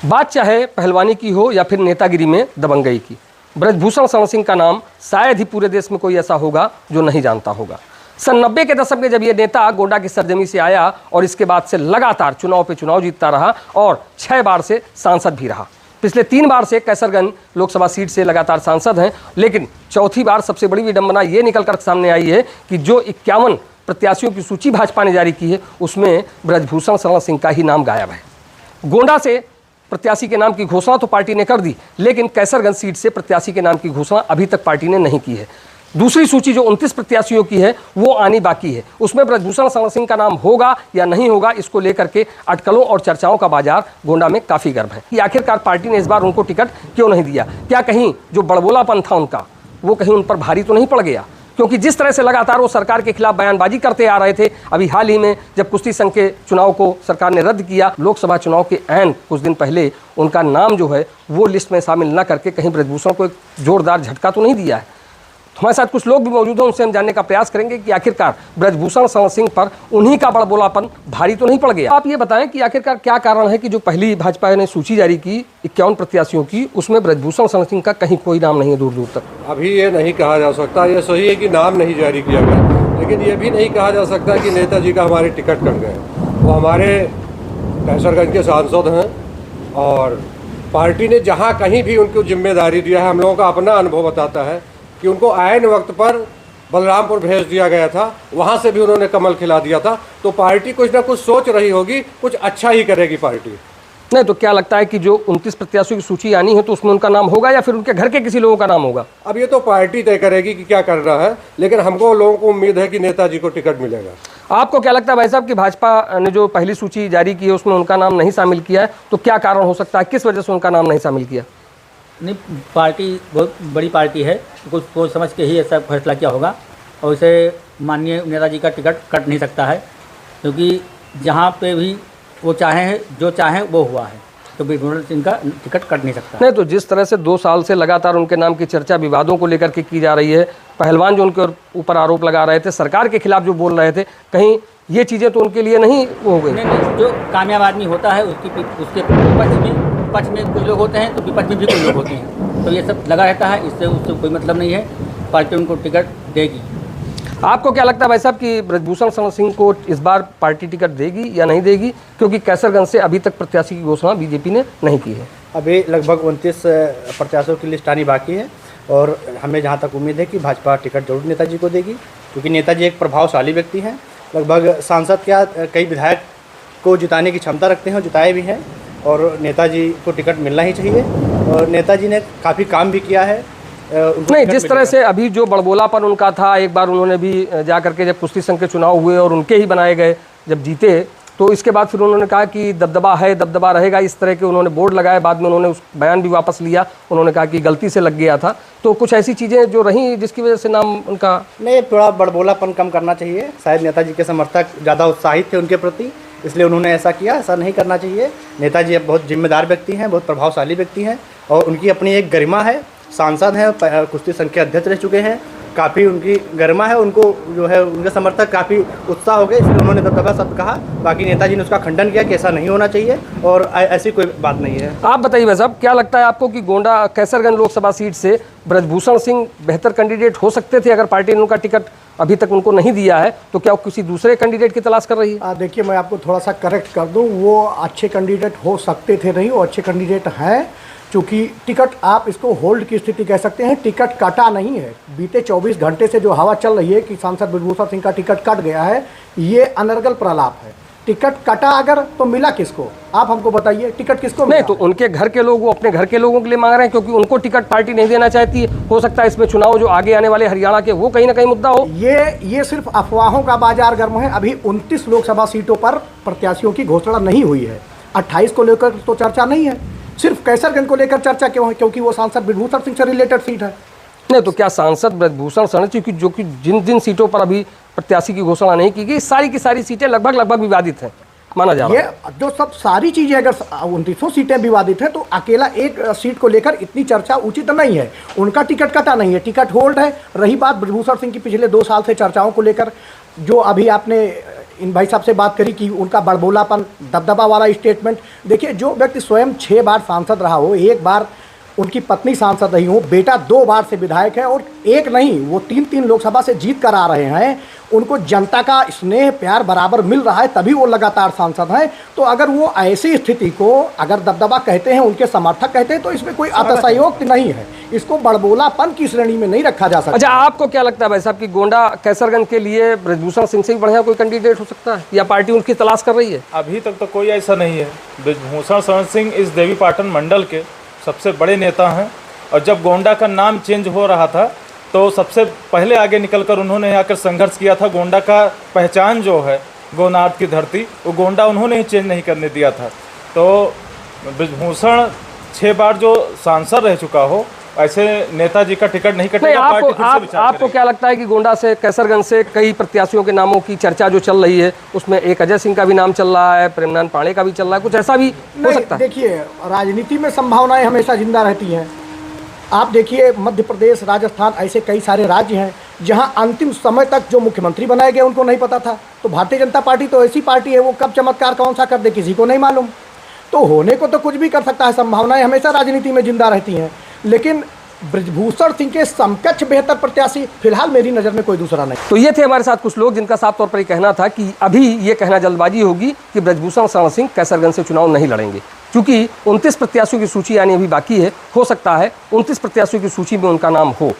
बात चाहे पहलवानी की हो या फिर नेतागिरी में दबंगई की, ब्रजभूषण शरण सिंह का नाम शायद ही पूरे देश में कोई ऐसा होगा जो नहीं जानता होगा। सन 90 के दशक में जब ये नेता गोंडा की सरजमी से आया और इसके बाद से लगातार चुनाव पे चुनाव जीतता रहा और 6 बार से सांसद भी रहा। पिछले 3 बार से कैसरगंज लोकसभा सीट से लगातार सांसद हैं, लेकिन चौथी बार सबसे बड़ी विडंबना ये निकल कर सामने आई है कि जो 51 प्रत्याशियों की सूची भाजपा ने जारी की है उसमें ब्रजभूषण शरण सिंह का ही नाम गायब है। गोंडा से प्रत्याशी के नाम की घोषणा तो पार्टी ने कर दी, लेकिन कैसरगंज सीट से प्रत्याशी के नाम की घोषणा अभी तक पार्टी ने नहीं की है। दूसरी सूची जो 29 प्रत्याशियों की है वो आनी बाकी है, उसमें ब्रजभूषण शरण सिंह का नाम होगा या नहीं होगा, इसको लेकर के अटकलों और चर्चाओं का बाजार गोंडा में काफ़ी गर्म है कि आखिरकार पार्टी ने इस बार उनको टिकट क्यों नहीं दिया। क्या कहीं जो बड़बोलापन था उनका वो कहीं उन पर भारी तो नहीं पड़ गया? क्योंकि जिस तरह से लगातार वो सरकार के खिलाफ बयानबाजी करते आ रहे थे, अभी हाल ही में जब कुश्ती संघ के चुनाव को सरकार ने रद्द किया, लोकसभा चुनाव के ऐन कुछ दिन पहले उनका नाम जो है वो लिस्ट में शामिल न करके कहीं ब्रजभूषण को एक जोरदार झटका तो नहीं दिया है। हमारे साथ कुछ लोग भी मौजूद हैं, उनसे हम जानने का प्रयास करेंगे कि आखिरकार ब्रजभूषण शरण सिंह पर उन्हीं का बड़बोलापन भारी तो नहीं पड़ गया। आप ये बताएं कि आखिरकार क्या कारण है कि जो पहली भाजपा ने सूची जारी की 51 प्रत्याशियों की, उसमें ब्रजभूषण शरण सिंह का कहीं कोई नाम नहीं है दूर दूर तक? अभी ये नहीं कहा जा सकता, ये सही है कि नाम नहीं जारी किया गया, लेकिन ये भी नहीं कहा जा सकता कि नेताजी का हमारे टिकट कट गए। वो हमारे कैसरगंज के सांसद हैं और पार्टी ने जहाँ कहीं भी उनको जिम्मेदारी दिया है, हम लोगों का अपना अनुभव बताता है कि उनको आयन वक्त पर बलरामपुर भेज दिया गया था, वहाँ से भी उन्होंने कमल खिला दिया था। तो पार्टी कुछ ना कुछ सोच रही होगी, कुछ अच्छा ही करेगी पार्टी। नहीं तो क्या लगता है कि जो 29 प्रत्याशियों की सूची आनी है तो उसमें उनका नाम होगा या फिर उनके घर के किसी लोगों का नाम होगा? अब ये तो पार्टी तय करेगी कि क्या करना है, लेकिन हमको लोगों को उम्मीद है कि नेताजी को टिकट मिलेगा। आपको क्या लगता है भाई साहब कि भाजपा ने जो पहली सूची जारी की है उसमें उनका नाम नहीं शामिल किया है, तो क्या कारण हो सकता है, किस वजह से उनका नाम नहीं शामिल किया? नहीं, पार्टी बहुत बड़ी पार्टी है, कुछ सोच समझ के ही ऐसा फैसला किया होगा और इसे माननीय नेताजी का टिकट कट नहीं सकता है, क्योंकि जहाँ पे भी वो चाहें जो चाहें वो हुआ है, तो ब्रजभूषण सिंह का टिकट कट नहीं सकता। नहीं तो जिस तरह से 2 साल से लगातार उनके नाम की चर्चा विवादों को लेकर के की जा रही है, पहलवान जो उनके ऊपर आरोप लगा रहे थे, सरकार के खिलाफ जो बोल रहे थे, कहीं ये चीज़ें तो उनके लिए नहीं हो गई? नहीं, जो कामयाब आदमी होता है उसके पक्ष में कुछ लोग होते हैं तो विपक्ष में भी कुछ लोग होते हैं, तो ये सब लगा रहता है, इससे उससे कोई मतलब नहीं है। पार्टी उनको टिकट देगी। आपको क्या लगता है भाई साहब कि ब्रजभूषण शरण सिंह को इस बार पार्टी टिकट देगी या नहीं देगी, क्योंकि कैसरगंज से अभी तक प्रत्याशी की घोषणा बीजेपी ने नहीं की है? अभी लगभग 29 प्रत्याशियों की लिस्ट आनी बाकी है और हमें जहाँ तक उम्मीद है कि भाजपा टिकट जरूर नेताजी को देगी, क्योंकि नेताजी एक प्रभावशाली व्यक्ति हैं। लगभग सांसद क्या कई विधायक को जिताने की क्षमता रखते हैं और जिताए भी हैं, और नेताजी को टिकट मिलना ही चाहिए। और नेताजी ने काफ़ी काम भी किया है। नहीं, जिस तरह से अभी जो बड़बोलापन उनका था, एक बार उन्होंने भी जा करके जब कुश्ती संघ के चुनाव हुए और उनके ही बनाए गए, जब जीते तो इसके बाद फिर उन्होंने कहा कि दबदबा है, दबदबा रहेगा, इस तरह के उन्होंने बोर्ड लगाए। बाद में उन्होंने उस बयान भी वापस लिया, उन्होंने कहा कि गलती से लग गया था। तो कुछ ऐसी चीज़ें जो रहीं जिसकी वजह से नाम उनका नहीं, थोड़ा बड़बोलापन कम करना चाहिए। शायद नेताजी के समर्थक ज़्यादा उत्साहित थे उनके प्रति, इसलिए उन्होंने ऐसा किया। ऐसा नहीं करना चाहिए। नेताजी अब बहुत जिम्मेदार व्यक्ति हैं, बहुत प्रभावशाली व्यक्ति हैं और उनकी अपनी एक गरिमा है। सांसद हैं, कुश्ती संघ के अध्यक्ष रह चुके हैं, काफ़ी उनकी गरिमा है। उनको जो है उनके समर्थक काफ़ी उत्साह हो गए, इसलिए उन्होंने दबदबा शब्द कहा। बाकी नेताजी ने उसका खंडन किया कि ऐसा नहीं होना चाहिए और ऐसी कोई बात नहीं है। आप बताइए भाई साहब, क्या लगता है आपको कि गोंडा कैसरगंज लोकसभा सीट से ब्रजभूषण सिंह बेहतर कैंडिडेट हो सकते थे? अगर पार्टी ने उनका टिकट अभी तक उनको नहीं दिया है तो क्या वो किसी दूसरे कैंडिडेट की तलाश कर रही है? देखिए, मैं आपको थोड़ा सा करेक्ट कर दूं, वो अच्छे कैंडिडेट हो सकते थे, नहीं, वो अच्छे कैंडिडेट हैं। चूँकि टिकट आप इसको होल्ड की स्थिति कह सकते हैं, टिकट कटा नहीं है। बीते 24 घंटे से जो हवा चल रही है कि सांसद ब्रजभूषण सिंह का टिकट कट गया है, ये अनर्गल प्रलाप है। टिकट कटा अगर तो मिला किसको? आप हमको बताइए, टिकट किसको मिला? नहीं तो उनके घर के लोग वो अपने घर के लोगों के लिए मांग रहे हैं, क्योंकि उनको टिकट पार्टी नहीं देना चाहती है। हो सकता है इसमें चुनाव जो आगे आने वाले हरियाणा के वो कहीं ना कहीं मुद्दा हो। ये सिर्फ अफवाहों का बाजार गर्म है। अभी 29 लोकसभा सीटों पर प्रत्याशियों की घोषणा नहीं हुई है। 28 को लेकर तो चर्चा नहीं है, सिर्फ कैसरगंज को लेकर चर्चा क्यों है? क्योंकि वो सांसद ब्रजभूषण सिंह से रिलेटेड सीट है। नहीं तो क्या सांसद ब्रजभूषण शरण सिंह जो कि जिन सीटों पर अभी प्रत्याशी की घोषणा नहीं की गई, सारी की सारी सीटें लगभग विवादित हैं माना जा रहा है। ये जो सब सारी चीजें, अगर 29 सीटें विवादित है तो अकेला एक सीट को लेकर इतनी चर्चा उचित नहीं है। उनका टिकट कटा नहीं है, टिकट होल्ड है। रही बात ब्रजभूषण सिंह की पिछले 2 साल से चर्चाओं को लेकर, जो अभी आपने इन भाई साहब से बात करी कि उनका बड़बोलापन, दबदबा वाला स्टेटमेंट। देखिए, जो व्यक्ति स्वयं 6 बार सांसद रहा हो, 1 बार उनकी पत्नी सांसद रही हो, बेटा 2 बार से विधायक है और एक नहीं वो 3-3 लोकसभा से जीत कर आ रहे हैं, उनको जनता का स्नेह प्यार बराबर मिल रहा है, तभी वो लगातार सांसद हैं। तो अगर वो ऐसी स्थिति को अगर दबदबा कहते हैं, उनके समर्थक कहते हैं, तो इसमें कोई अतिशयोक्ति नहीं है, इसको बड़बोलापन की श्रेणी में नहीं रखा जा सकता। अच्छा, आपको क्या लगता है भाई साहब कि गोंडा कैसरगंज के लिए ब्रजभूषण सिंह से भी बढ़िया कोई कैंडिडेट हो सकता है, या पार्टी उनकी तलाश कर रही है? अभी तक तो कोई ऐसा नहीं है। ब्रजभूषण शरण सिंह इस देवीपाटन मंडल के सबसे बड़े नेता हैं, और जब गोंडा का नाम चेंज हो रहा था तो सबसे पहले आगे निकलकर उन्होंने आकर संघर्ष किया था। गोंडा का पहचान जो है गोनाथ की धरती, वो गोंडा उन्होंने ही चेंज नहीं करने दिया था। तो ब्रजभूषण 6 बार जो सांसद रह चुका हो, ऐसे नेताजी का टिकट नहीं कटेगा। आपको क्या लगता है कि गोंडा से कैसरगंज से कई प्रत्याशियों के नामों की चर्चा जो चल रही है, उसमें एक अजय सिंह का भी नाम चल रहा है, प्रेमनंद पांडे का भी चल रहा है, कुछ ऐसा भी हो सकता है? देखिए, राजनीति में संभावनाएं हमेशा जिंदा रहती हैं। आप देखिए, मध्य प्रदेश, राजस्थान, ऐसे कई सारे राज्य हैं जहां अंतिम समय तक जो मुख्यमंत्री बनाए गए उनको नहीं पता था। तो भारतीय जनता पार्टी तो ऐसी पार्टी है, वो कब चमत्कार कौन सा कर दे किसी को नहीं मालूम। तो होने को तो कुछ भी कर सकता है, संभावनाएं हमेशा राजनीति में जिंदा रहती हैं। लेकिन ब्रजभूषण सिंह के समकक्ष बेहतर प्रत्याशी फिलहाल मेरी नज़र में कोई दूसरा नहीं। तो ये थे हमारे साथ कुछ लोग जिनका साफ तौर पर ये कहना था कि अभी ये कहना जल्दबाजी होगी कि ब्रजभूषण शरण सिंह कैसरगंज से चुनाव नहीं लड़ेंगे, क्योंकि 29 प्रत्याशियों की सूची आनी अभी बाकी है। हो सकता है 29 प्रत्याशियों की सूची में उनका नाम हो,